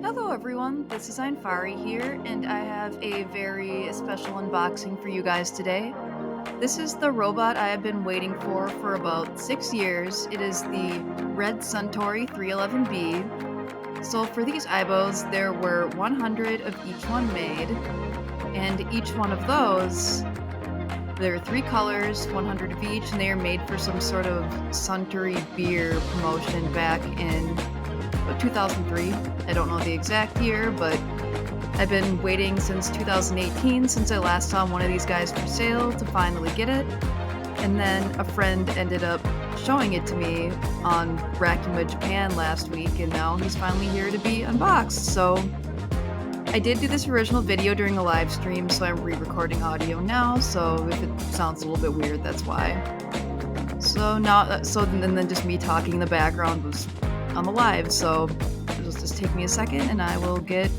Hello everyone, this is Ainfari here, and I have a very special unboxing for you guys today. This is the robot I have been waiting for about 6 years. It is the red Suntory 311B. So for these Aibos, there were 100 of each one made, and each one of those, there are 3 colors, 100 of each, and they are made for some sort of Suntory beer promotion back in 2003. I don't know the exact year, but I've been waiting since 2018, since I last saw one of these guys for sale, to finally get it. And then a friend ended up showing it to me on Rakuma Japan last week, and now he's finally here to be unboxed. So I did do this original video during a live stream, so I'm re-recording audio now, so if it sounds a little bit weird, that's why. And then just me talking in the background was on the live, so it'll just take me a second and I will get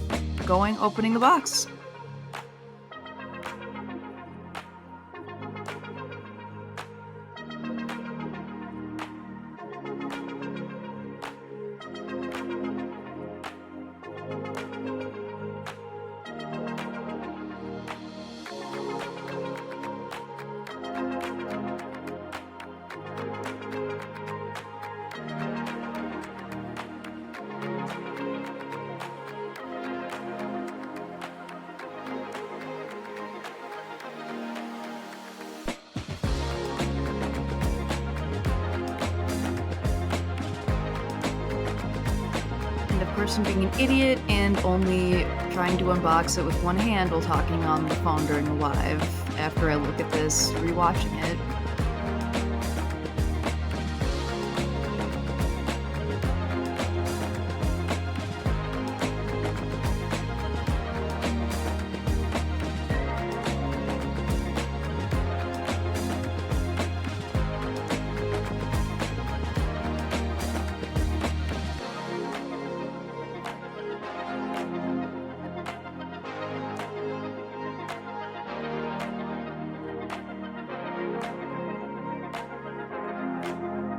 going opening the box. Of course, I'm being an idiot and only trying to unbox it with one hand while talking on the phone during the live after I look at this, rewatching it.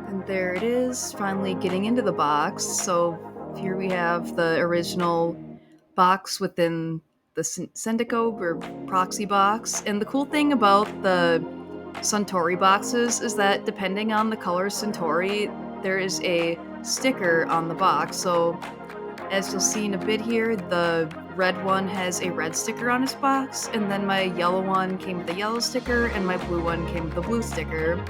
And there it is, finally getting into the box. So here we have the original box within the Syndico or proxy box. And the cool thing about the Suntory boxes is that depending on the color Suntory, there is a sticker on the box. So as you'll see in a bit here, the red one has a red sticker on its box, and then my yellow one came with a yellow sticker, and my blue one came with a blue sticker.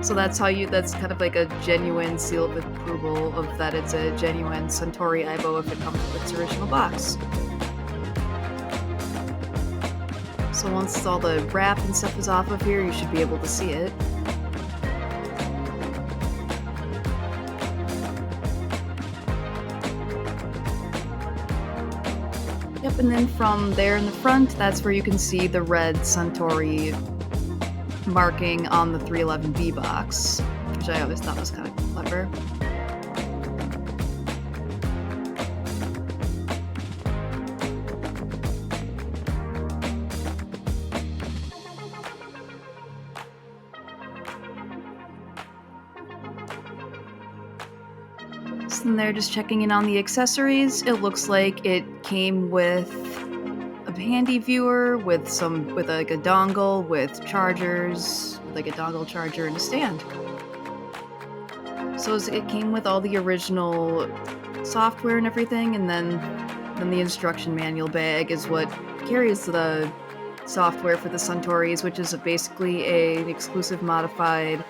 So that's kind of like a genuine seal of approval of that it's a genuine Suntory Aibo if it comes with its original box. So once all the wrap and stuff is off of here, you should be able to see it. Yep, and then from there in the front, that's where you can see the red Suntory marking on the 311B box, which I always thought was kind of clever. So then they're just checking in on the accessories. It looks like it came with a handy viewer with like a dongle with chargers, like a dongle charger and a stand. So it came with all the original software and everything, and then the instruction manual bag is what carries the software for the Suntories, which is basically an exclusive modified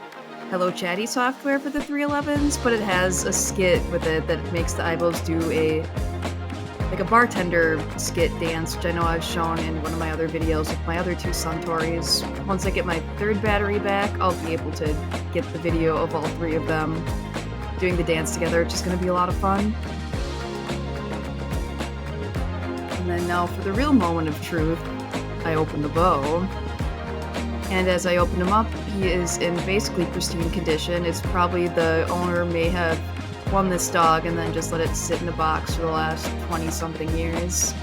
Hello Chatty software for the 311s, but it has a skit with it that makes the Aibos do a bartender skit dance, which I know I've shown in one of my other videos with my other 2 Suntories. Once I get my 3rd battery back, I'll be able to get the video of all 3 of them doing the dance together. It's just going to be a lot of fun. And then now for the real moment of truth, I open the bow. And as I open him up, he is in basically pristine condition. It's probably the owner may have won this dog and then just let it sit in a box for the last 20-something years.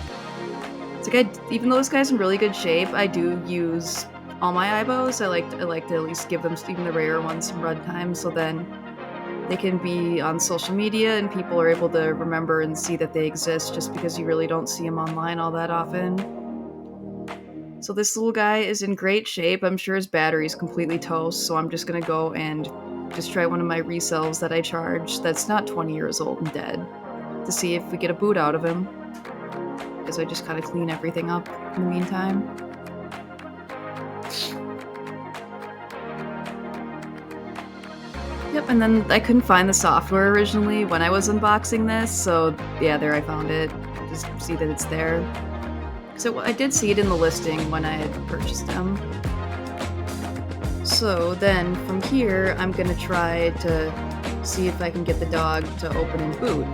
It's like even though this guy's in really good shape, I do use all my Aibos. I like to at least give them, even the rare ones, some run time, so then They can be on social media and people are able to remember and see that they exist just because you really don't see them online all that often. So this little guy is in great shape. I'm sure his battery's completely toast, so I'm just gonna go and just try one of my resells that I charge that's not 20 years old and dead to see if we get a boot out of him. Because I just kind of clean everything up in the meantime. Yep, and then I couldn't find the software originally when I was unboxing this, so yeah, there I found it. Just see that it's there. So I did see it in the listing when I had purchased them. So then from here, I'm gonna try to see if I can get the dog to open and boot.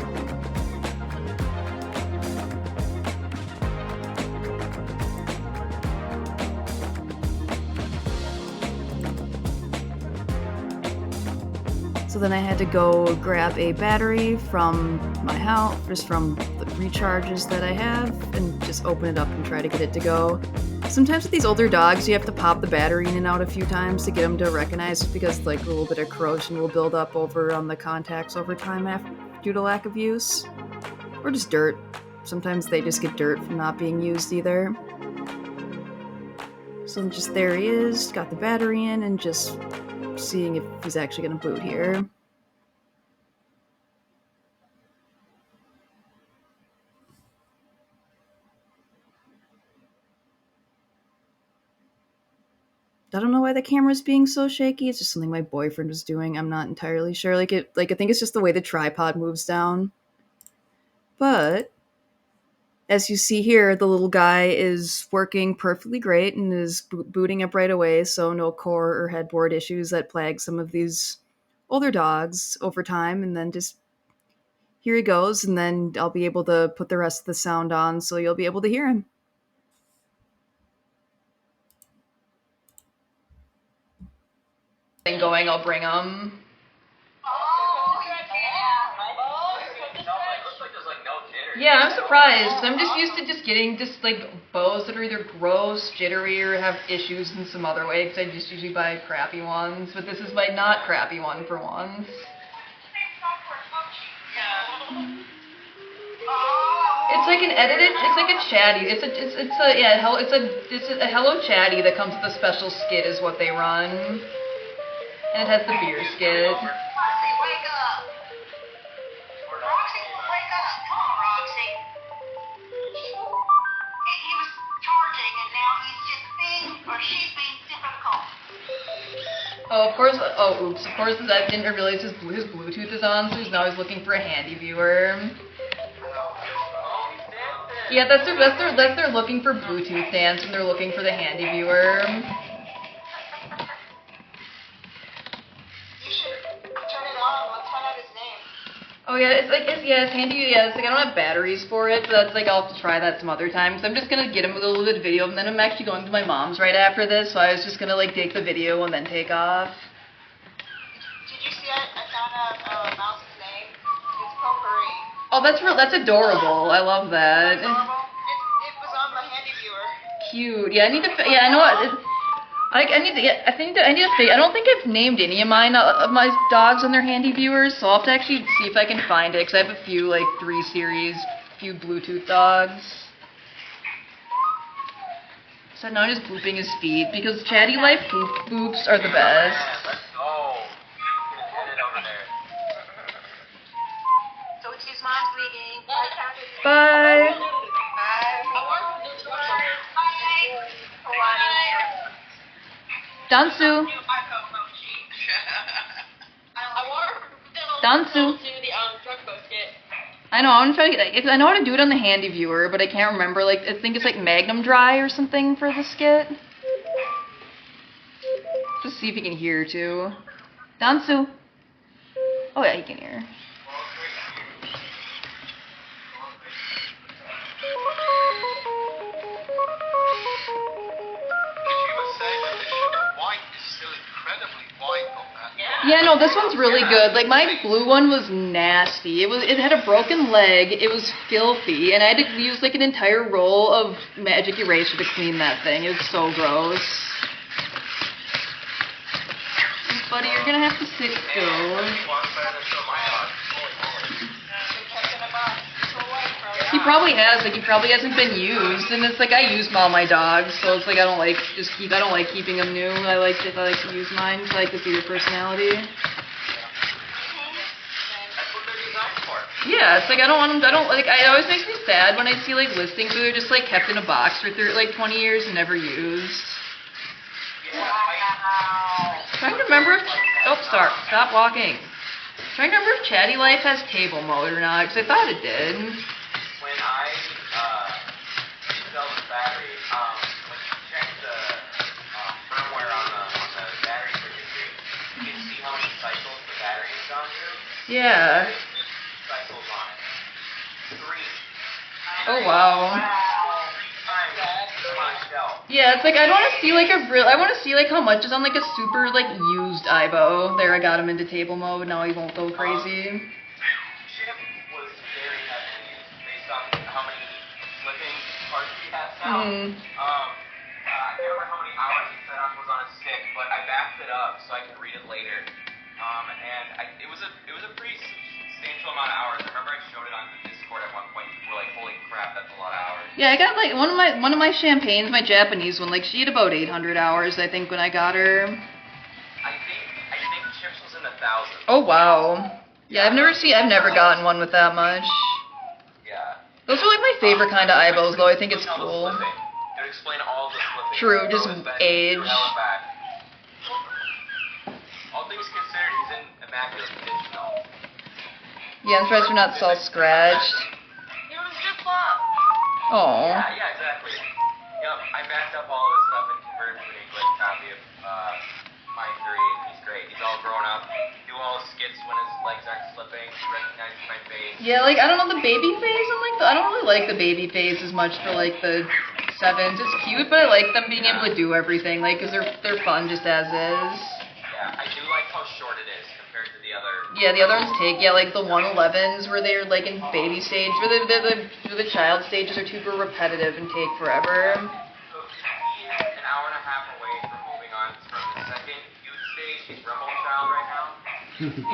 So then I had to go grab a battery from my house, just from the recharges that I have, and just open it up and try to get it to go. Sometimes with these older dogs, you have to pop the battery in and out a few times to get them to recognize it because like a little bit of corrosion will build up over on the contacts over time due to lack of use. Or just dirt. Sometimes they just get dirt from not being used either. So just there he is, got the battery in and just seeing if he's actually going to boot here. I don't know why the camera's being so shaky. It's just something my boyfriend was doing. I'm not entirely sure. I think it's just the way the tripod moves down. But as you see here, the little guy is working perfectly great and is booting up right away, so no core or headboard issues that plague some of these older dogs over time. And then just here he goes, and then I'll be able to put the rest of the sound on so you'll be able to hear him. Going, I'll bring them. Yeah, I'm surprised. I'm just used to just getting like bows that are either gross, jittery, or have issues in some other way, because I just usually buy crappy ones. But this is my not crappy one for once. It's like an edited. It's like a chatty. It's a Hello Chatty that comes with a special skit, is what they run, and it has the beer skit. Roxy, wake up! Roxy, wake up! Come on, Roxy. He was charging, and now he's just being, or she's being difficult. Oh, of course. Oh, oops. Of course, I didn't realize his Bluetooth is on, so now he's looking for a handy viewer. Yeah, that's their looking for Bluetooth dance, and they're looking for the handy viewer. Oh yeah, it's handy. Yeah, it's like I don't have batteries for it, so that's like I'll have to try that some other time. So I'm just gonna get him with a little bit of video, and then I'm actually going to my mom's right after this. So I was just gonna like take the video and then take off. Did you see I found out Mouse's name? It's Potpourri. Oh, that's adorable. I love that. Adorable. It was on the handy viewer. Cute. Yeah, I need to. Yeah, I know what. I don't think I've named any of my dogs on their handy viewers, so I'll have to actually see if I can find it, because I have a few, like, 3 series, few Bluetooth dogs. So now I'm just booping his feet, because Chatty Life boops are the best. Let's go. Get it over there. So it's his mom's leaving. Bye! Dansu! Dansu! I know, I'm trying to get, I know how to do it on the handy viewer, but I can't remember, like, I think it's like Magnum Dry or something for the skit. Just see if he can hear, too. Dansu! Oh yeah, he can hear. Yeah, no, this one's really good. Like, my blue one was nasty. It had a broken leg, it was filthy, and I had to use, like, an entire roll of magic eraser to clean that thing. It was so gross. buddy, you're gonna have to sit still. He probably has, like, he probably hasn't been used, and it's like I use all my dogs, so it's like I don't like keeping them new. I like to use mine, so I like to see their personality. Yeah, it's like I it always makes me sad when I see like listings where they're just like kept in a box for like 20 years and never used. Trying to remember if, stop walking. Trying to remember if Chatty Life has table mode or not, because I thought it did. When I sell the battery, when you check the firmware on the battery circuitry, you can see how many cycles the battery's gone through. Yeah. Cycles on it. 3. Oh wow. 3 times on a shelf. Yeah, it's like I want to see like I want to see like how much is on like a super like used Aibo. There, I got him into table mode. Now he won't go crazy. Chip was very heavily used based on how many flipping parts he has now. I can't remember how many hours he said was on a stick, but I backed it up so I can read it later. And it was a pretty substantial amount of hours. I remember I showed it on the Discord at one point. People were like, "Holy crap, that's a lot of hours." Yeah, I got like one of my champagnes, my Japanese one. Like she had about 800 hours, I think, when I got her. I think Chips was in the thousands. Oh wow. Yeah, I've never gotten one with that much. Yeah. Those are like my favorite kind of Aibos, though. I think it's cool. It would explain all the flipping. True, just age. All things considered, he's in immaculate condition though. Yeah, I'm surprised we're not all scratched. It was just love. Oh. Yeah, exactly. Yep, I backed up all of his stuff and converted to an English copy of Mine 3, and he's great. He's all grown up, do all his skits when his legs aren't slipping, he recognizes my face. Yeah, like, I don't know, the baby phase, I don't really like the baby phase as much for, like, the 7s. It's cute, but I like them being able to do everything, like, because they're fun just as is. Yeah, I do like how short it is compared to the other. Yeah, the other ones take, like the 111s where they're like in baby stage, where the child stages are super repetitive and take forever. So he is an hour and a half away from moving on from the second youth stage. He's Rebel Child right now.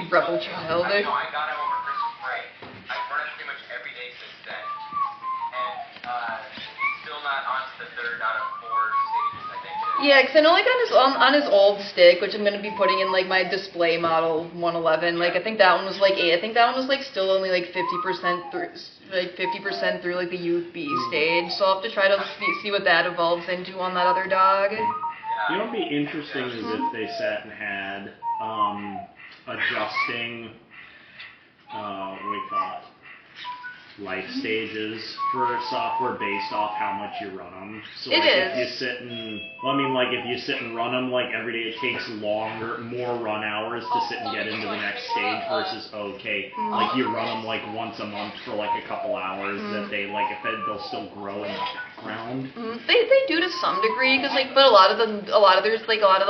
Rebel Child. I got him over Christmas break. I've run him pretty much every day since then. And he's still not on to the 3rd out of 4 stages, I think. Yeah, because I know like on his old stick, which I'm gonna be putting in like my display model 111. Like I think that one was like 8. I think that one was like still only like 50% through, like the youth B stage. So I'll have to try to see what that evolves into on that other dog. You know what would be interesting is if they sat and had adjusting what do we call it? Life stages for software based off how much you run them. So like if you sit and, if you sit and run them like every day, it takes more run hours to sit and get into the next stage versus like you run them like once a month for like a couple hours that they like if they'll still grow in the background. They do to some degree because but a lot of the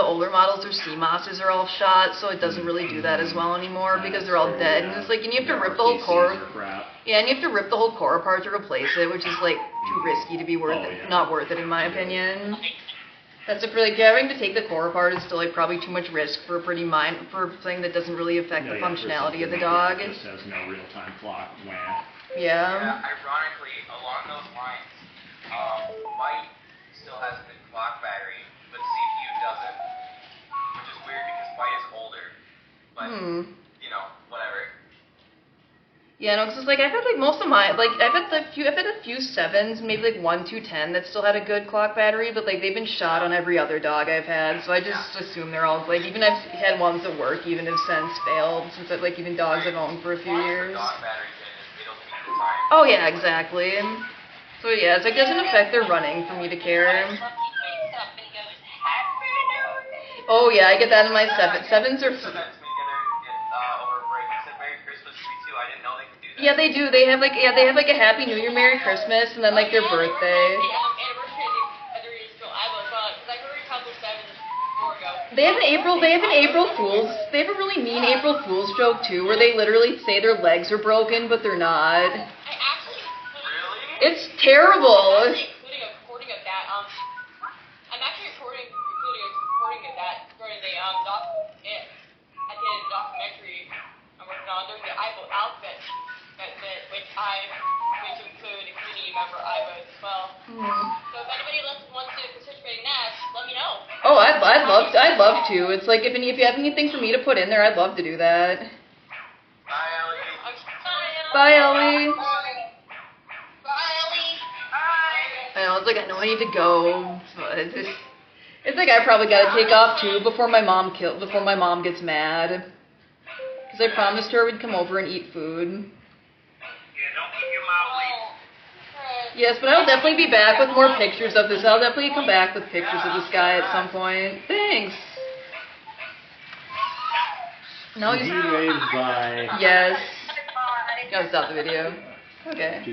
older models, their CMOSs are all shot, so it doesn't really do that as well anymore because they're all dead. And it's like, and you have to rip the whole core. Yeah, and you have to rip the whole core apart to replace it, which is like too risky to be not worth it in my opinion. That's like having to take the core apart is still like probably too much risk for for something that doesn't really affect the functionality of the dog. It just has no real-time clock. Yeah. Ironically, along those lines, White still has a good clock battery, but CPU doesn't, which is weird because White is older. But whatever. Yeah, no, because like I've had like most of my I've had a few 7s, maybe like 1 to 10 that still had a good clock battery, but like they've been shot on every other dog I've had, so I just assume they're all like even I've had ones that work even if since failed, since I've even dogs I've owned for a few years. Oh yeah, exactly. So yeah, it's like it doesn't affect their running for me to care. Oh yeah, I get that in my 7s are. Yeah, they do. They have like a Happy New Year, Merry Christmas, and then like their birthday. They have an April Fool's. They have a really mean April Fool's joke too, where they literally say their legs are broken, but they're not. It's terrible. recording of that during the at the end of the documentary I'm working on during the Aibo outfit, which include a community member Aibo as well. So if anybody wants to participate in that, let me know. Oh, I'd love to. It's like if you have anything for me to put in there, I'd love to do that. Bye, Ellie. Bye, Ellie. Bye, Ellie. I know, it's like I know I need to go, but it's like I probably gotta take off too before my mom gets mad. Cause I promised her we'd come over and eat food. Yeah, don't keep your mouth leaving. Yes, but I'll definitely be back with more pictures of this. I'll definitely come back with pictures of this guy at some point. Thanks. No, He waves bye. Yes. Gotta stop the video. Okay.